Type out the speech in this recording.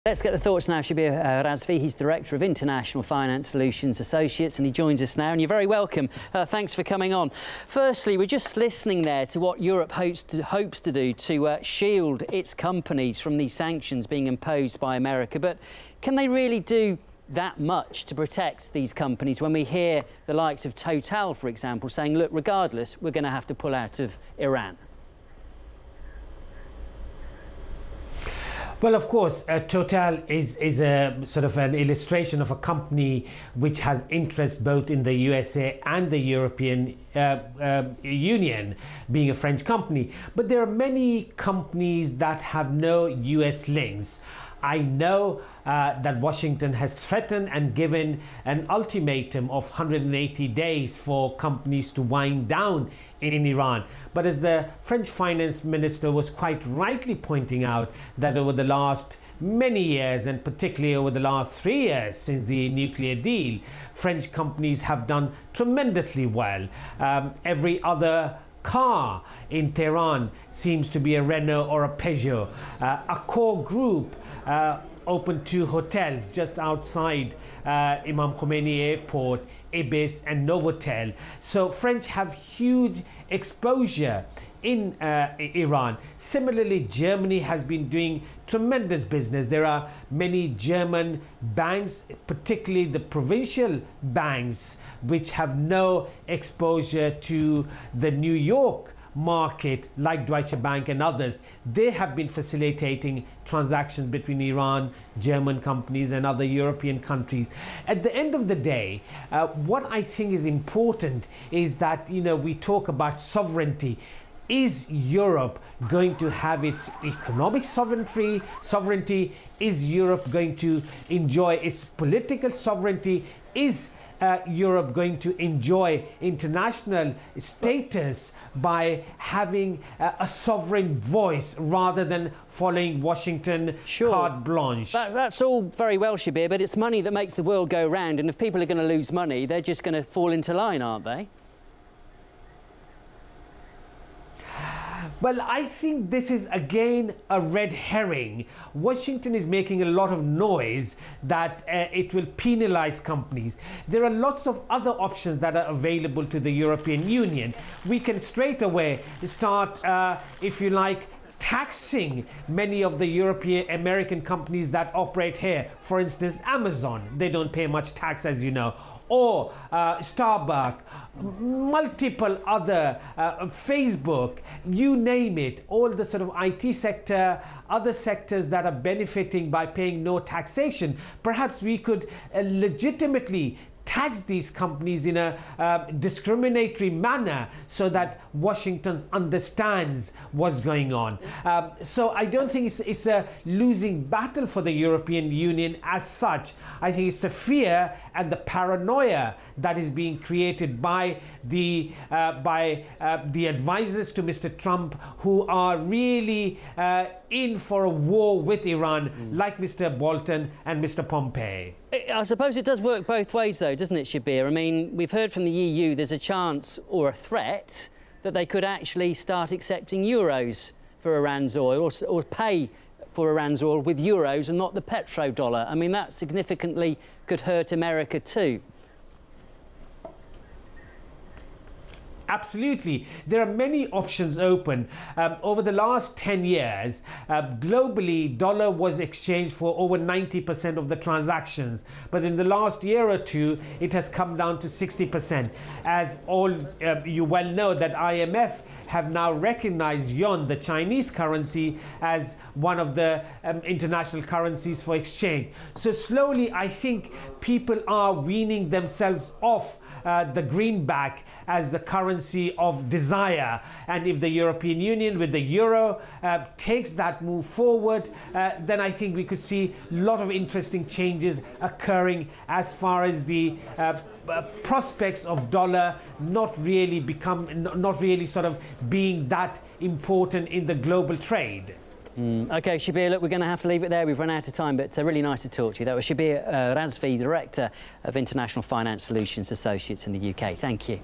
Let's get the thoughts now. Shabir Razvi, he's Director of International Finance Solutions Associates, and he joins us now, and you're very welcome. Thanks for coming on. Firstly, we're just listening there to what Europe hopes to do to shield its companies from these sanctions being imposed by America. But can they really do that much to protect these companies when we hear the likes of Total, for example, saying, look, regardless, we're going to have to pull out of Iran? Well, of course, Total is a sort of an illustration of a company which has interest both in the USA and the European Union, being a French company. But there are many companies that have no US links. I know that Washington has threatened and given an ultimatum of 180 days for companies to wind down in Iran. But as the French finance minister was quite rightly pointing out, that over the last many years, and particularly over the last 3 years since the nuclear deal, French companies have done tremendously well. Every other car in Tehran seems to be a Renault or a Peugeot. Accor Group opened 2 hotels just outside Imam Khomeini Airport, Ibis and Novotel. So French have huge exposure in Iran. Similarly, Germany has been doing tremendous business. There are many German banks, particularly the provincial banks, which have no exposure to the New York market, like Deutsche Bank and others. They have been facilitating transactions between Iran, German companies and other European countries. At the end of the day, what I think is important is that, you know, we talk about sovereignty. Is Europe going to have its economic sovereignty? Is Europe going to enjoy its political sovereignty? Is Europe going to enjoy international status by having a sovereign voice rather than following Washington carte blanche? That's all very well, Shabir, but it's money that makes the world go round, and if people are going to lose money, they're just going to fall into line, aren't they? Well, I think this is again a red herring. Washington is making a lot of noise that it will penalize companies. There are lots of other options that are available to the European Union. We can straight away start, if you like, taxing many of the European American companies that operate here. For instance, Amazon, they don't pay much tax, as you know, or Starbucks, multiple other, Facebook, you name it, all the sort of IT sector, other sectors that are benefiting by paying no taxation. Perhaps we could legitimately tax these companies in a discriminatory manner so that Washington understands what's going on. So I don't think it's a losing battle for the European Union as such. I think it's the fear and the paranoia that is being created by the advisors to Mr. Trump, who are really in for a war with Iran, like Mr. Bolton and Mr. Pompeo. I suppose it does work both ways, though, doesn't it, Shabir? I mean, we've heard from the EU there's a chance or a threat that they could actually start accepting euros for Iran's oil, or pay for Iran's oil with euros and not the petrodollar. I mean, that significantly could hurt America too. Absolutely. There are many options open. Over the last 10 years, globally, dollar was exchanged for over 90% of the transactions. But in the last year or two, it has come down to 60%. As all you well know, that IMF have now recognized yuan, the Chinese currency, as one of the international currencies for exchange. So slowly, I think people are weaning themselves off the greenback as the currency of desire. And if the European Union with the euro takes that move forward, then I think we could see a lot of interesting changes occurring as far as the prospects of dollar not really sort of being that important in the global trade. OK, Shabir, look, we're going to have to leave it there. We've run out of time, but really nice to talk to you. That was Shabir Razvi, Director of International Finance Solutions Associates in the UK. Thank you.